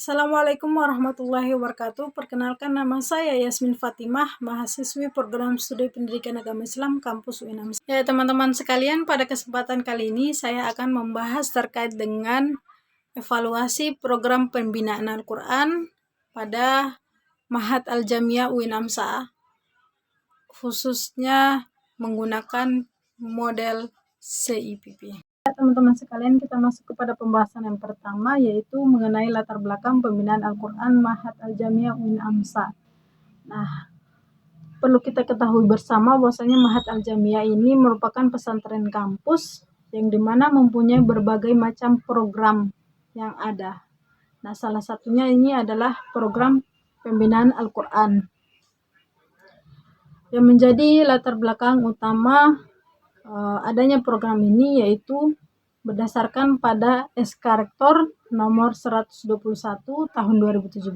Assalamualaikum warahmatullahi wabarakatuh. Perkenalkan, nama saya Yasmin Fatimah, mahasiswi program studi pendidikan agama Islam kampus UIN AMSA. Ya teman-teman sekalian, pada kesempatan kali ini saya akan membahas terkait dengan evaluasi program pembinaan Al-Quran pada Ma'had Al-Jamiah UIN AMSA, khususnya menggunakan model CIPP. Teman-teman sekalian, kita masuk kepada pembahasan yang pertama, yaitu mengenai latar belakang pembinaan Al-Quran Ma'had Al-Jamiah UIN AMSA. Nah, perlu kita ketahui bersama bahwasanya Ma'had Al-Jamiah ini merupakan pesantren kampus yang dimana mempunyai berbagai macam program yang ada. Nah, salah satunya ini adalah program pembinaan Al-Quran. Yang menjadi latar belakang utama adanya program ini yaitu berdasarkan pada SK Rektor nomor 121 tahun 2017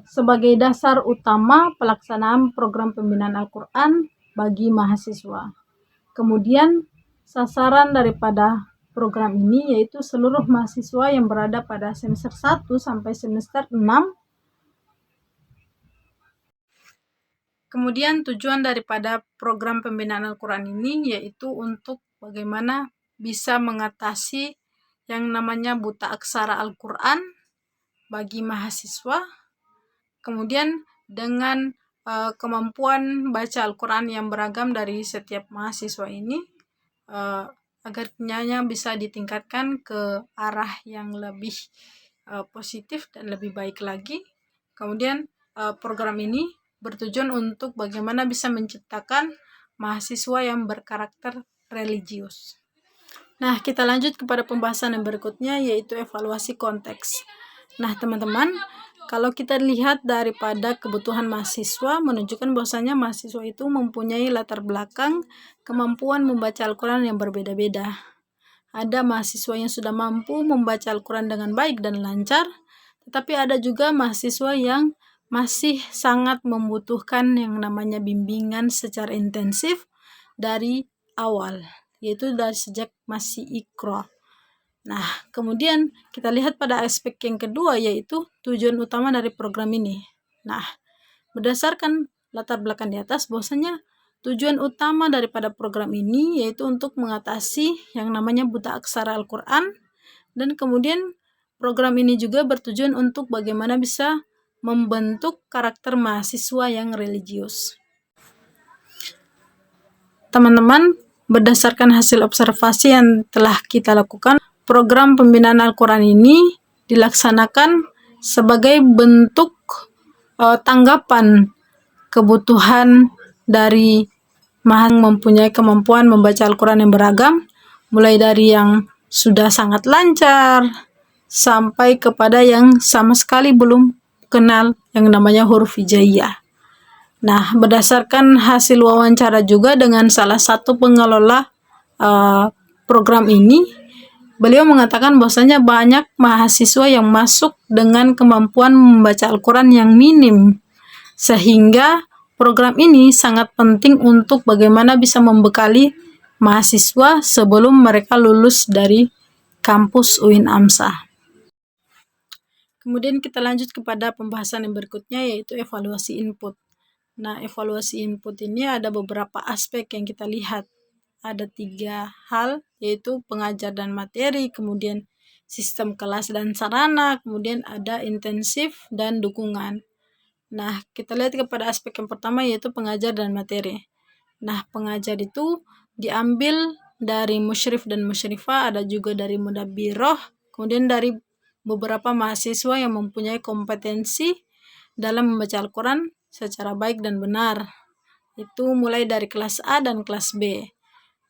sebagai dasar utama pelaksanaan program pembinaan Al-Quran bagi mahasiswa. Kemudian sasaran daripada program ini yaitu seluruh mahasiswa yang berada pada semester 1 sampai semester 6. Kemudian tujuan daripada program pembinaan Al-Quran ini yaitu untuk bagaimana bisa mengatasi yang namanya buta aksara Al-Quran bagi mahasiswa. Kemudian dengan kemampuan baca Al-Quran yang beragam dari setiap mahasiswa ini, agar kenyanya bisa ditingkatkan ke arah yang lebih positif dan lebih baik lagi. Kemudian program ini bertujuan untuk bagaimana bisa menciptakan mahasiswa yang berkarakter religius. Nah, kita lanjut kepada pembahasan yang berikutnya, yaitu evaluasi konteks. Nah, teman-teman, kalau kita lihat daripada kebutuhan mahasiswa, menunjukkan bahwasanya mahasiswa itu mempunyai latar belakang kemampuan membaca Al-Quran yang berbeda-beda. Ada mahasiswa yang sudah mampu membaca Al-Quran dengan baik dan lancar, tetapi ada juga mahasiswa yang masih sangat membutuhkan yang namanya bimbingan secara intensif dari awal, yaitu dari sejak masih Iqra. Nah, kemudian kita lihat pada aspek yang kedua, yaitu tujuan utama dari program ini. Nah, berdasarkan latar belakang di atas, bahwasanya tujuan utama daripada program ini yaitu untuk mengatasi yang namanya buta aksara Al-Quran, dan kemudian program ini juga bertujuan untuk bagaimana bisa membentuk karakter mahasiswa yang religius. Teman-teman, berdasarkan hasil observasi yang telah kita lakukan, program pembinaan Al-Quran ini dilaksanakan sebagai bentuk tanggapan kebutuhan dari mahasiswa mempunyai kemampuan membaca Al-Quran yang beragam, mulai dari yang sudah sangat lancar sampai kepada yang sama sekali belum kenal yang namanya huruf hijaiyah. Nah, berdasarkan hasil wawancara juga dengan salah satu pengelola program ini, beliau mengatakan bahwasanya banyak mahasiswa yang masuk dengan kemampuan membaca Al-Quran yang minim, sehingga program ini sangat penting untuk bagaimana bisa membekali mahasiswa sebelum mereka lulus dari kampus UIN AMSA. Kemudian kita lanjut kepada pembahasan yang berikutnya, yaitu evaluasi input. Nah, evaluasi input ini ada beberapa aspek yang kita lihat. Ada 3 hal, yaitu pengajar dan materi, kemudian sistem kelas dan sarana, kemudian ada intensif dan dukungan. Nah, kita lihat kepada aspek yang pertama, yaitu pengajar dan materi. Nah, pengajar itu diambil dari musyrif dan musyrifah, ada juga dari mudabiroh, kemudian dari beberapa mahasiswa yang mempunyai kompetensi dalam membaca Al-Quran secara baik dan benar. Itu mulai dari kelas A dan kelas B.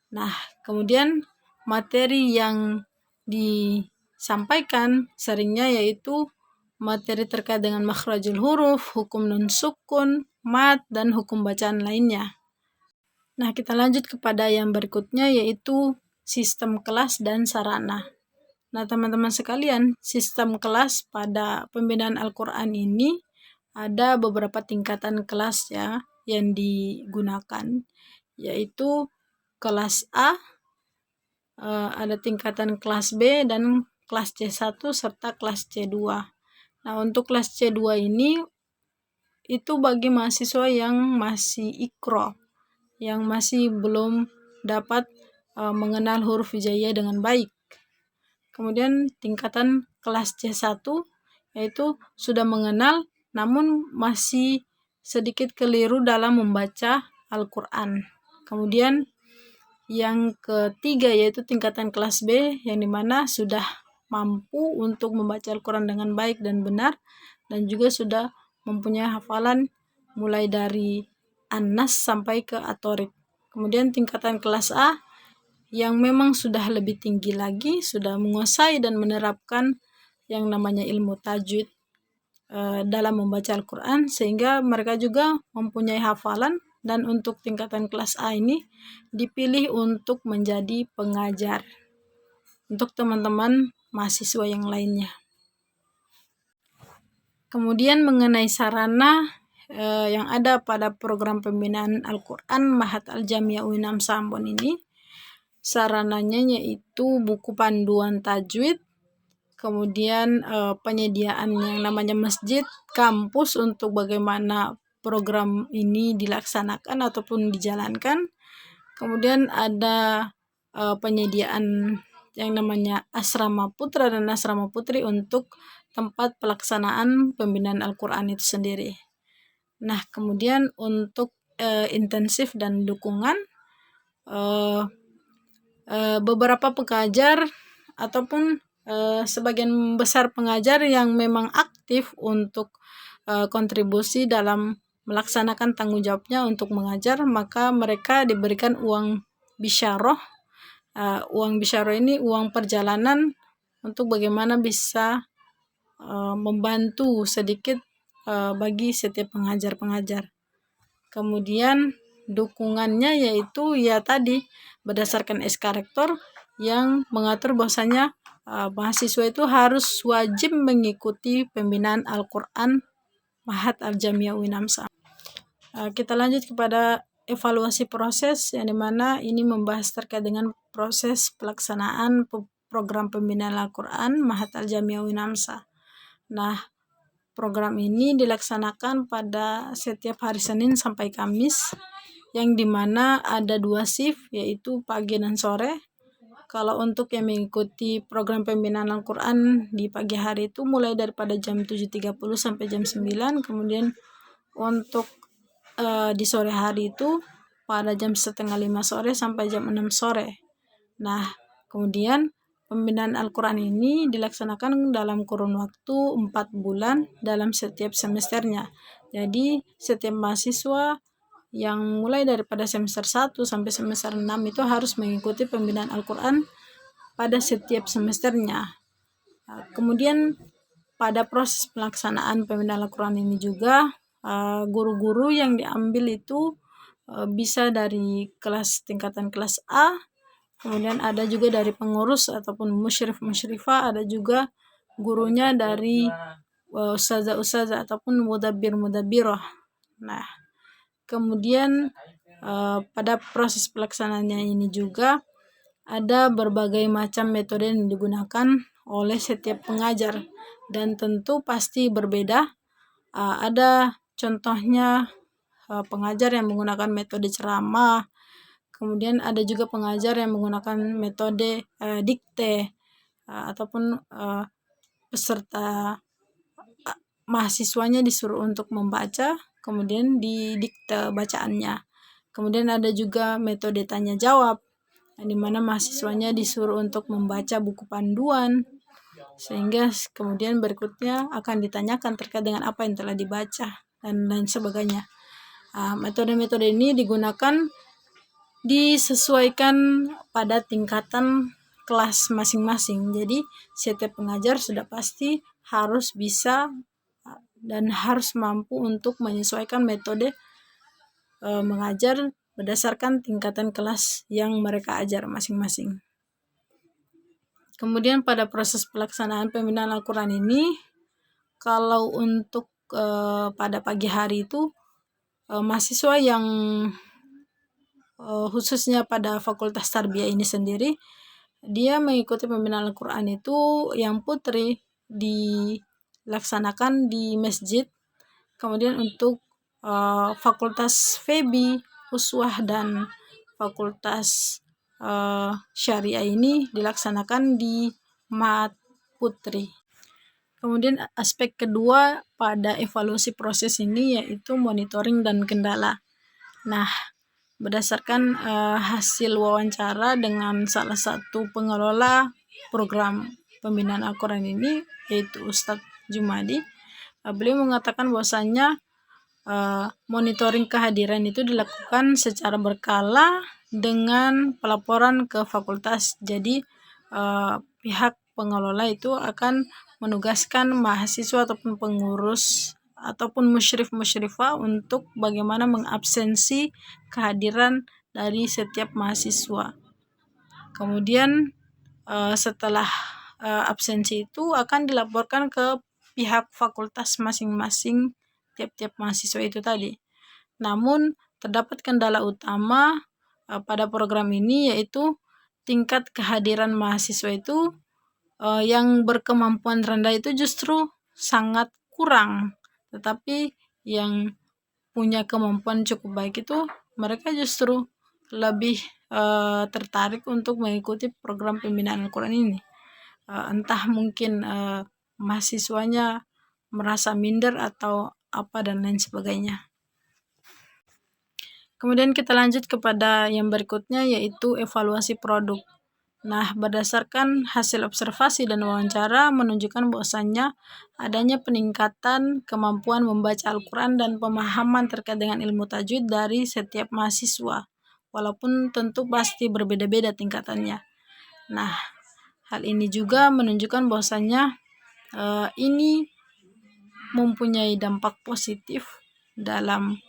Nah, kemudian materi yang disampaikan seringnya yaitu materi terkait dengan makhrajul huruf, hukum nun sukun, mat, dan hukum bacaan lainnya. Nah, kita lanjut kepada yang berikutnya, yaitu sistem kelas dan sarana. Nah, teman-teman sekalian, sistem kelas pada pembinaan Al-Quran ini ada beberapa tingkatan kelas ya yang digunakan, yaitu kelas A, ada tingkatan kelas B dan kelas C1 serta kelas C2. Nah, untuk kelas C2 ini itu bagi mahasiswa yang masih ikro, yang masih belum dapat mengenal huruf hijaiyah dengan baik. Kemudian tingkatan kelas C1 yaitu sudah mengenal namun masih sedikit keliru dalam membaca Al-Quran. Kemudian yang ketiga yaitu tingkatan kelas B, yang dimana sudah mampu untuk membaca Al-Quran dengan baik dan benar, dan juga sudah mempunyai hafalan mulai dari An-Nas sampai ke At-Thariq. Kemudian tingkatan kelas A yang memang sudah lebih tinggi lagi, sudah menguasai dan menerapkan yang namanya ilmu tajwid dalam membaca Al-Quran, sehingga mereka juga mempunyai hafalan. Dan untuk tingkatan kelas A ini dipilih untuk menjadi pengajar untuk teman-teman mahasiswa yang lainnya. Kemudian mengenai sarana yang ada pada program pembinaan Al-Quran Mahat Al-Jamiah UIN AMSA Ambon ini, sarananya yaitu buku panduan tajwid, kemudian penyediaan yang namanya masjid, kampus untuk bagaimana program ini dilaksanakan ataupun dijalankan. Kemudian ada penyediaan yang namanya asrama putra dan asrama putri untuk tempat pelaksanaan pembinaan Al-Quran itu sendiri. Nah, kemudian untuk intensif dan dukungan, beberapa pengajar ataupun sebagian besar pengajar yang memang aktif untuk kontribusi dalam melaksanakan tanggung jawabnya untuk mengajar, maka mereka diberikan uang bisyarah. Uang bisyarah ini uang perjalanan untuk bagaimana bisa membantu sedikit bagi setiap pengajar-pengajar. Kemudian dukungannya yaitu ya tadi berdasarkan SK Rektor yang mengatur bahwasanya mahasiswa itu harus wajib mengikuti pembinaan Al-Quran Mahat Al-Jamiah UIN AMSA. Kita lanjut kepada evaluasi proses, yang dimana ini membahas terkait dengan proses pelaksanaan program pembinaan Al-Quran Mahat Al-Jamiah UIN AMSA. Nah, program ini dilaksanakan pada setiap hari Senin sampai Kamis, yang dimana ada 2 shift yaitu pagi dan sore. Kalau untuk yang mengikuti program pembinaan Al-Quran di pagi hari itu mulai daripada jam 7.30 sampai jam 9, kemudian untuk di sore hari itu pada jam 4:30 sore sampai jam 6 sore. Nah, kemudian pembinaan Al-Quran ini dilaksanakan dalam kurun waktu 4 bulan dalam setiap semesternya. Jadi setiap mahasiswa yang mulai daripada semester 1 sampai semester 6 itu harus mengikuti pembinaan Al-Quran pada setiap semesternya. Kemudian pada proses pelaksanaan pembinaan Al-Quran ini juga guru-guru yang diambil itu bisa dari kelas tingkatan kelas A, kemudian ada juga dari pengurus ataupun musyrif-musyrifah, ada juga gurunya dari ustazah-ustazah ataupun mudabbir-mudabbirah. Nah, kemudian pada proses pelaksanaannya ini juga ada berbagai macam metode yang digunakan oleh setiap pengajar, dan tentu pasti berbeda. Ada contohnya pengajar yang menggunakan metode ceramah, kemudian ada juga pengajar yang menggunakan metode dikte, ataupun peserta mahasiswanya disuruh untuk membaca, kemudian didikte bacaannya. Kemudian ada juga metode tanya jawab, di mana mahasiswanya disuruh untuk membaca buku panduan, sehingga kemudian berikutnya akan ditanyakan terkait dengan apa yang telah dibaca dan lain sebagainya. Metode-metode ini digunakan disesuaikan pada tingkatan kelas masing-masing. Jadi setiap pengajar sudah pasti harus bisa dan harus mampu untuk menyesuaikan metode mengajar berdasarkan tingkatan kelas yang mereka ajar masing-masing. Kemudian pada proses pelaksanaan pembinaan Al-Quran ini, kalau untuk pada pagi hari itu mahasiswa yang khususnya pada Fakultas Tarbiyah ini sendiri dia mengikuti pembinaan Al-Quran itu yang putri dilaksanakan di masjid, kemudian untuk fakultas FEBI, Uswah, dan fakultas syariah ini dilaksanakan di Mahat Putri. Kemudian aspek kedua pada evaluasi proses ini yaitu monitoring dan kendala. Nah, berdasarkan hasil wawancara dengan salah satu pengelola program pembinaan Al-Quran ini, yaitu Ustadz Jumadi, beliau mengatakan bahwasanya monitoring kehadiran itu dilakukan secara berkala dengan pelaporan ke fakultas. Jadi pihak pengelola itu akan menugaskan mahasiswa ataupun pengurus ataupun musyrif-musyrifah untuk bagaimana mengabsensi kehadiran dari setiap mahasiswa. Kemudian setelah absensi itu akan dilaporkan ke pihak fakultas masing-masing tiap-tiap mahasiswa itu tadi. Namun terdapat kendala utama pada program ini, yaitu tingkat kehadiran mahasiswa itu yang berkemampuan rendah itu justru sangat kurang, tetapi yang punya kemampuan cukup baik itu mereka justru lebih tertarik untuk mengikuti program pembinaan Al-Quran ini. Entah mungkin mahasiswanya merasa minder atau apa dan lain sebagainya. Kemudian kita lanjut kepada yang berikutnya, yaitu evaluasi produk. Nah, berdasarkan hasil observasi dan wawancara menunjukkan bahwasannya adanya peningkatan kemampuan membaca Al-Quran dan pemahaman terkait dengan ilmu tajwid dari setiap mahasiswa, walaupun tentu pasti berbeda-beda tingkatannya. Nah, hal ini juga menunjukkan bahwasannya ini mempunyai dampak positif dalam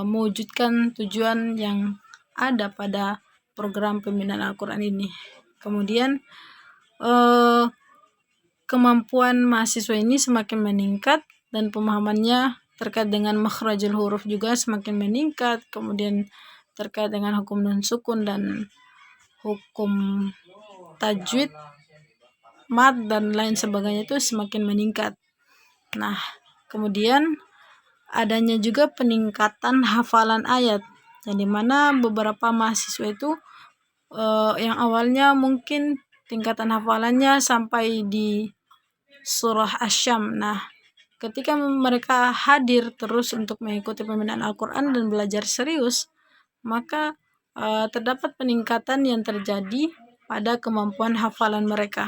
mewujudkan tujuan yang ada pada program pembinaan Al-Quran ini. Kemudian kemampuan mahasiswa ini semakin meningkat dan pemahamannya terkait dengan makhrajul huruf juga semakin meningkat. Kemudian terkait dengan hukum nun sukun dan hukum tajwid, mad dan lain sebagainya itu semakin meningkat. Nah, kemudian adanya juga peningkatan hafalan ayat, yang dimana beberapa mahasiswa itu yang awalnya mungkin tingkatan hafalannya sampai di surah Asy-Syam. Nah, ketika mereka hadir terus untuk mengikuti pembinaan Al-Quran dan belajar serius, maka terdapat peningkatan yang terjadi pada kemampuan hafalan mereka.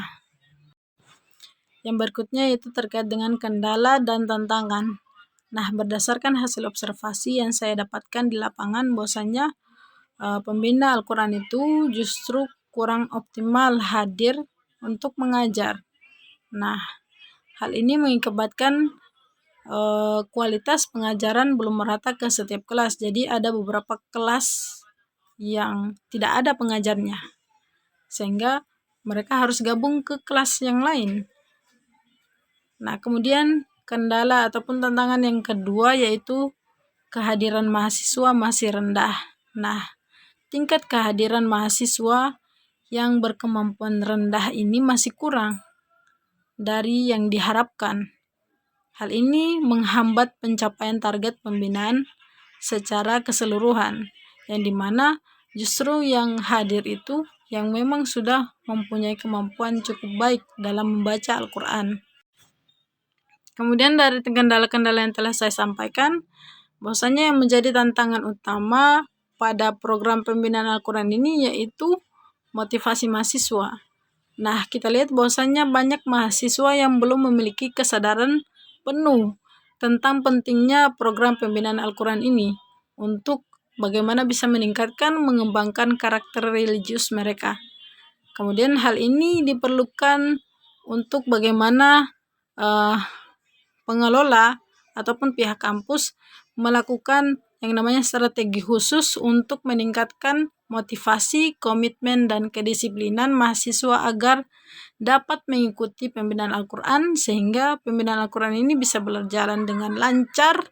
Yang berikutnya yaitu terkait dengan kendala dan tantangan. Nah, berdasarkan hasil observasi yang saya dapatkan di lapangan, bahwasanya pembina Al-Quran itu justru kurang optimal hadir untuk mengajar. Nah, hal ini mengakibatkan kualitas pengajaran belum merata ke setiap kelas. Jadi ada beberapa kelas yang tidak ada pengajarnya, sehingga mereka harus gabung ke kelas yang lain. Nah, kemudian kendala ataupun tantangan yang kedua yaitu kehadiran mahasiswa masih rendah. Nah, tingkat kehadiran mahasiswa yang berkemampuan rendah ini masih kurang dari yang diharapkan. Hal ini menghambat pencapaian target pembinaan secara keseluruhan, yang dimana justru yang hadir itu yang memang sudah mempunyai kemampuan cukup baik dalam membaca Al-Quran. Kemudian dari kendala-kendala yang telah saya sampaikan, bahwasanya yang menjadi tantangan utama pada program pembinaan Al-Quran ini yaitu motivasi mahasiswa. Nah, kita lihat bahwasanya banyak mahasiswa yang belum memiliki kesadaran penuh tentang pentingnya program pembinaan Al-Quran ini untuk bagaimana bisa meningkatkan, mengembangkan karakter religius mereka. Kemudian hal ini diperlukan untuk bagaimana pengelola ataupun pihak kampus melakukan yang namanya strategi khusus untuk meningkatkan motivasi, komitmen, dan kedisiplinan mahasiswa agar dapat mengikuti pembinaan Al-Quran, sehingga pembinaan Al-Quran ini bisa berjalan dengan lancar,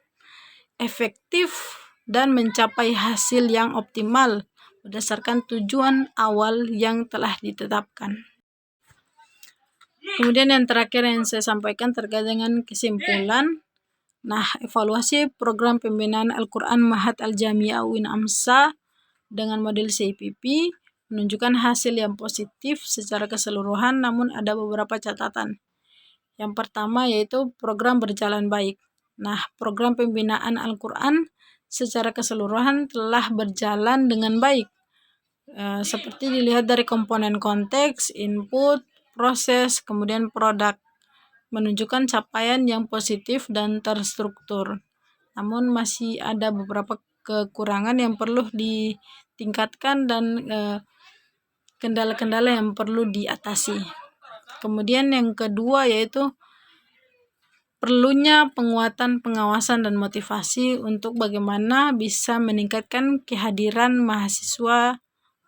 efektif, dan mencapai hasil yang optimal berdasarkan tujuan awal yang telah ditetapkan. Kemudian yang terakhir yang saya sampaikan terkait dengan kesimpulan. Nah, evaluasi program pembinaan Al-Quran Ma'had Al-Jamiah UIN AMSA dengan model CIPP menunjukkan hasil yang positif secara keseluruhan, namun ada beberapa catatan. Yang pertama yaitu program berjalan baik. Nah, program pembinaan Al-Quran secara keseluruhan telah berjalan dengan baik. Seperti dilihat dari komponen konteks, input, proses, kemudian produk, menunjukkan capaian yang positif dan terstruktur. Namun masih ada beberapa kekurangan yang perlu ditingkatkan dan kendala-kendala yang perlu diatasi. Kemudian yang kedua yaitu perlunya penguatan pengawasan dan motivasi untuk bagaimana bisa meningkatkan kehadiran mahasiswa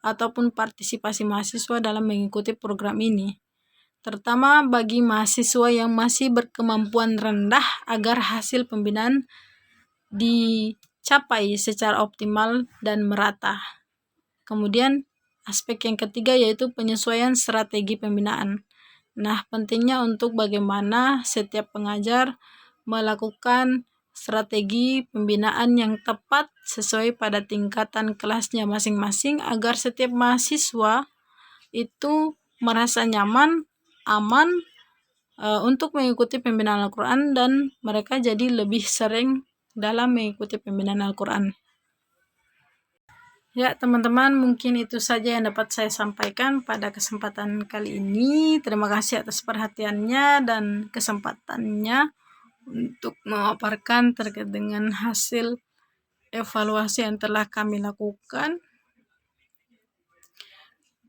ataupun partisipasi mahasiswa dalam mengikuti program ini, terutama bagi mahasiswa yang masih berkemampuan rendah agar hasil pembinaan dicapai secara optimal dan merata. Kemudian aspek yang ketiga yaitu penyesuaian strategi pembinaan. Nah, pentingnya untuk bagaimana setiap pengajar melakukan strategi pembinaan yang tepat sesuai pada tingkatan kelasnya masing-masing agar setiap mahasiswa itu merasa nyaman, aman untuk mengikuti pembinaan Al-Quran dan mereka jadi lebih sering dalam mengikuti pembinaan Al-Quran. Ya, teman-teman, mungkin itu saja yang dapat saya sampaikan pada kesempatan kali ini. Terima kasih atas perhatiannya dan kesempatannya untuk memaparkan terkait dengan hasil evaluasi yang telah kami lakukan.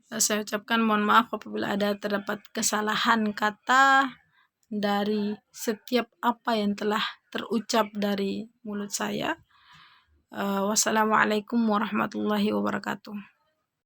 Saya ucapkan mohon maaf apabila ada terdapat kesalahan kata dari setiap apa yang telah terucap dari mulut saya. Wassalamualaikum warahmatullahi wabarakatuh.